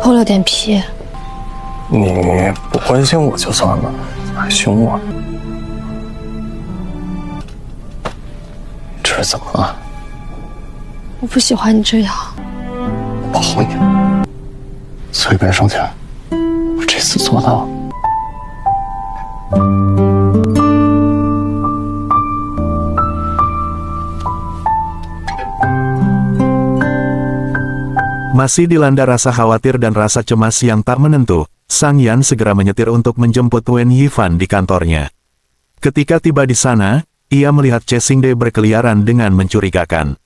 剥了点皮。你不关心我就算了，还凶我，这是怎么了？我不喜欢你这样。保护你，随便生气，我这次做到了。 Masih dilanda rasa khawatir dan rasa cemas yang tak menentu, Sang Yan segera menyetir untuk menjemput Wen Yifan di kantornya. Ketika tiba di sana, ia melihat Che Xingde berkeliaran dengan mencurigakan.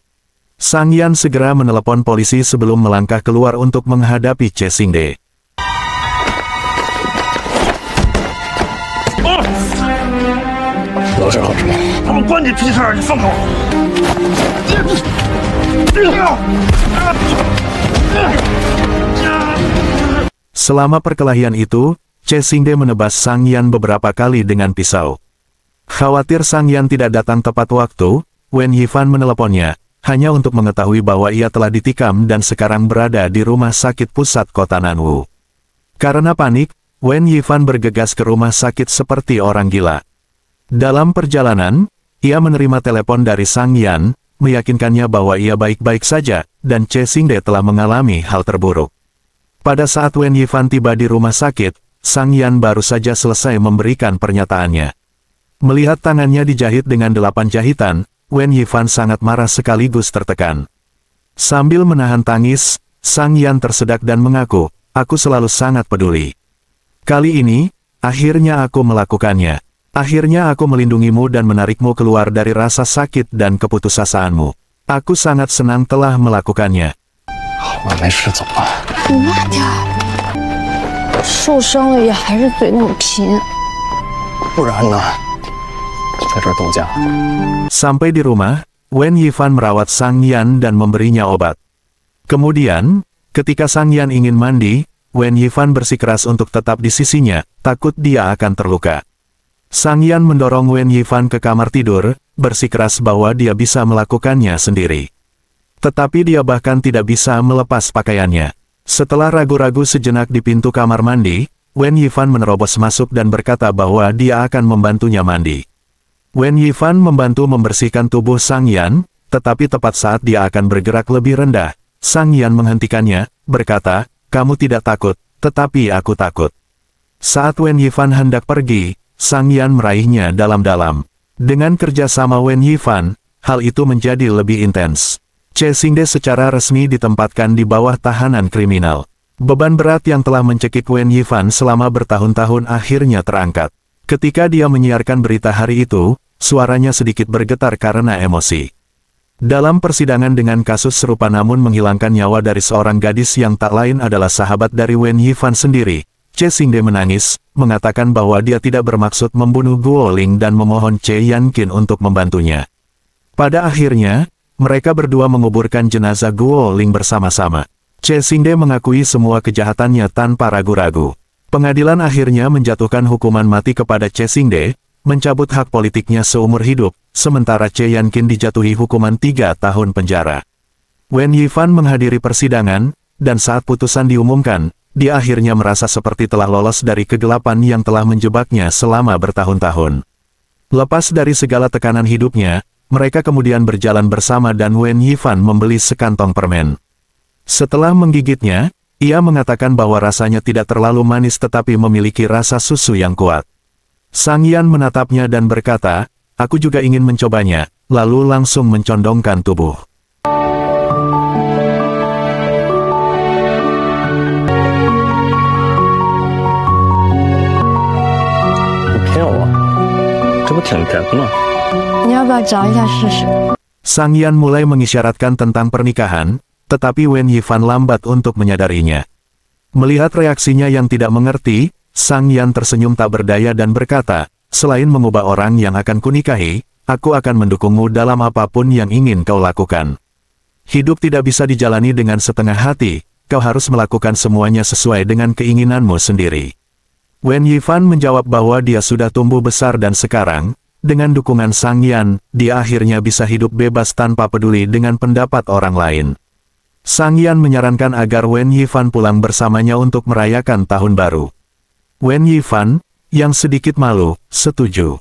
Sang Yan segera menelepon polisi sebelum melangkah keluar untuk menghadapi Che Xingde. Selama perkelahian itu, Che Xingde menebas Sang Yan beberapa kali dengan pisau. Khawatir Sang Yan tidak datang tepat waktu, Wen Yifan meneleponnya, hanya untuk mengetahui bahwa ia telah ditikam dan sekarang berada di rumah sakit pusat kota Nanwu. Karena panik, Wen Yifan bergegas ke rumah sakit seperti orang gila. Dalam perjalanan, ia menerima telepon dari Sang Yan, meyakinkannya bahwa ia baik-baik saja, dan Che Xingde telah mengalami hal terburuk. Pada saat Wen Yifan tiba di rumah sakit, Sang Yan baru saja selesai memberikan pernyataannya. Melihat tangannya dijahit dengan 8 jahitan, Wen Yifan sangat marah sekaligus tertekan. Sambil menahan tangis, Sang Yan tersedak dan mengaku, "Aku selalu sangat peduli. Kali ini, akhirnya aku melakukannya. Akhirnya aku melindungimu dan menarikmu keluar dari rasa sakit dan keputusasaanmu. Aku sangat senang telah melakukannya." 我没事，走吧。你慢点儿，受伤了也还是嘴那么贫。不然呢？在这儿度假。 Sampai di rumah, Wen Yifan merawat Sang Yan dan memberinya obat. Kemudian, ketika Sang Yan ingin mandi, Wen Yifan bersikeras untuk tetap di sisinya, takut dia akan terluka. Sang Yan mendorong Wen Yifan ke kamar tidur, bersikeras bahwa dia bisa melakukannya sendiri. Tetapi dia bahkan tidak bisa melepas pakaiannya. Setelah ragu-ragu sejenak di pintu kamar mandi, Wen Yifan menerobos masuk dan berkata bahwa dia akan membantunya mandi. Wen Yifan membantu membersihkan tubuh Sang Yan, tetapi tepat saat dia akan bergerak lebih rendah, Sang Yan menghentikannya, berkata, "Kamu tidak takut, tetapi aku takut." Saat Wen Yifan hendak pergi, Sang Yan meraihnya dalam-dalam. Dengan kerjasama Wen Yifan, hal itu menjadi lebih intens. Che Xingde secara resmi ditempatkan di bawah tahanan kriminal. Beban berat yang telah mencekik Wen Yifan selama bertahun-tahun akhirnya terangkat. Ketika dia menyiarkan berita hari itu, suaranya sedikit bergetar karena emosi. Dalam persidangan dengan kasus serupa namun menghilangkan nyawa dari seorang gadis yang tak lain adalah sahabat dari Wen Yifan sendiri, Che Xingde menangis, mengatakan bahwa dia tidak bermaksud membunuh Guo Ling dan memohon Che Yanqin untuk membantunya. Pada akhirnya, mereka berdua menguburkan jenazah Guo Ling bersama-sama. Che Xingde mengakui semua kejahatannya tanpa ragu-ragu. Pengadilan akhirnya menjatuhkan hukuman mati kepada Che Xingde, mencabut hak politiknya seumur hidup, sementara Che Yanqin dijatuhi hukuman 3 tahun penjara. Wen Yifan menghadiri persidangan, dan saat putusan diumumkan, dia akhirnya merasa seperti telah lolos dari kegelapan yang telah menjebaknya selama bertahun-tahun. Lepas dari segala tekanan hidupnya, mereka kemudian berjalan bersama dan Wen Yifan membeli sekantong permen. Setelah menggigitnya, ia mengatakan bahwa rasanya tidak terlalu manis tetapi memiliki rasa susu yang kuat. Sang Yan menatapnya dan berkata, "Aku juga ingin mencobanya," lalu langsung mencondongkan tubuh. Sang Yan mulai mengisyaratkan tentang pernikahan, tetapi Wen Yifan lambat untuk menyadarinya. Melihat reaksinya yang tidak mengerti, Sang Yan tersenyum tak berdaya dan berkata, "Selain mengubah orang yang akan kunikahi, aku akan mendukungmu dalam apapun yang ingin kau lakukan. Hidup tidak bisa dijalani dengan setengah hati, kau harus melakukan semuanya sesuai dengan keinginanmu sendiri." Wen Yifan menjawab bahwa dia sudah tumbuh besar dan sekarang, dengan dukungan Sang Yan, dia akhirnya bisa hidup bebas tanpa peduli dengan pendapat orang lain. Sang Yan menyarankan agar Wen Yifan pulang bersamanya untuk merayakan tahun baru. Wen Yifan, yang sedikit malu, setuju.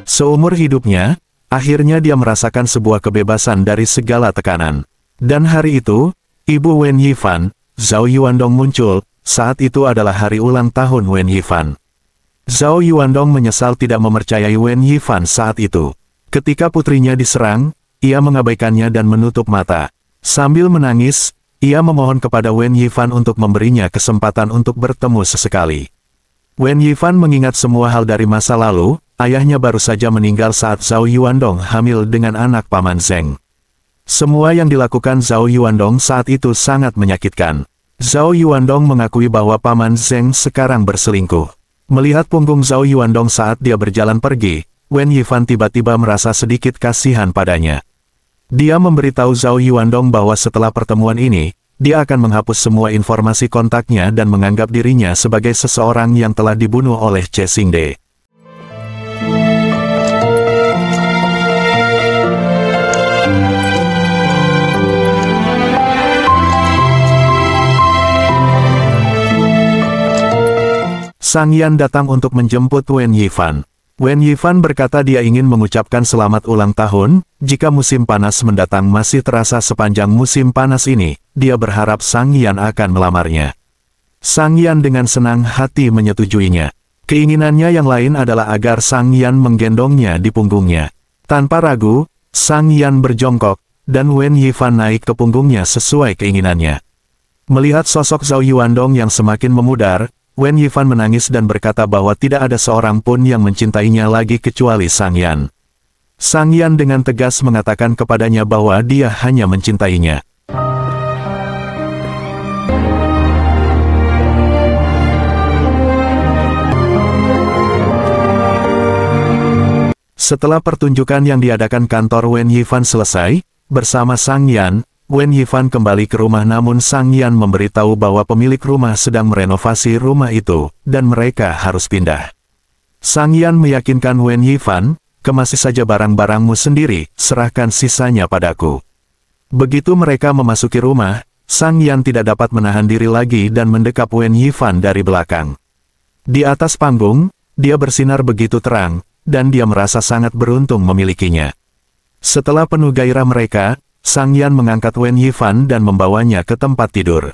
Seumur hidupnya, akhirnya dia merasakan sebuah kebebasan dari segala tekanan. Dan hari itu, ibu Wen Yifan, Zhao Yuandong muncul. Saat itu adalah hari ulang tahun Wen Yifan. Zhao Yuandong menyesal tidak mempercayai Wen Yifan saat itu. Ketika putrinya diserang, ia mengabaikannya dan menutup mata. Sambil menangis, ia memohon kepada Wen Yifan untuk memberinya kesempatan untuk bertemu sesekali. Wen Yifan mengingat semua hal dari masa lalu. Ayahnya baru saja meninggal saat Zhao Yuandong hamil dengan anak Paman Zheng. Semua yang dilakukan Zhao Yuandong saat itu sangat menyakitkan. Zhao Yuandong mengakui bahwa Paman Zheng sekarang berselingkuh. Melihat punggung Zhao Yuandong saat dia berjalan pergi, Wen Yifan tiba-tiba merasa sedikit kasihan padanya. Dia memberitahu Zhao Yuandong bahwa setelah pertemuan ini, dia akan menghapus semua informasi kontaknya dan menganggap dirinya sebagai seseorang yang telah dibunuh oleh Che Xingde. Sang Yan datang untuk menjemput Wen Yifan. Wen Yifan berkata dia ingin mengucapkan selamat ulang tahun. Jika musim panas mendatang masih terasa sepanjang musim panas ini, dia berharap Sang Yan akan melamarnya. Sang Yan dengan senang hati menyetujuinya. Keinginannya yang lain adalah agar Sang Yan menggendongnya di punggungnya. Tanpa ragu, Sang Yan berjongkok, dan Wen Yifan naik ke punggungnya sesuai keinginannya. Melihat sosok Zhao Yuandong yang semakin memudar, Wen Yifan menangis dan berkata bahwa tidak ada seorang pun yang mencintainya lagi kecuali Sang Yan. Sang Yan dengan tegas mengatakan kepadanya bahwa dia hanya mencintainya. Setelah pertunjukan yang diadakan kantor Wen Yifan selesai, bersama Sang Yan, Wen Yifan kembali ke rumah namun Sang Yan memberitahu bahwa pemilik rumah sedang merenovasi rumah itu, dan mereka harus pindah. Sang Yan meyakinkan Wen Yifan, "Kemasi saja barang-barangmu sendiri, serahkan sisanya padaku." Begitu mereka memasuki rumah, Sang Yan tidak dapat menahan diri lagi dan mendekap Wen Yifan dari belakang. Di atas panggung, dia bersinar begitu terang, dan dia merasa sangat beruntung memilikinya. Setelah penuh gairah mereka, Sang Yan mengangkat Wen Yifan dan membawanya ke tempat tidur.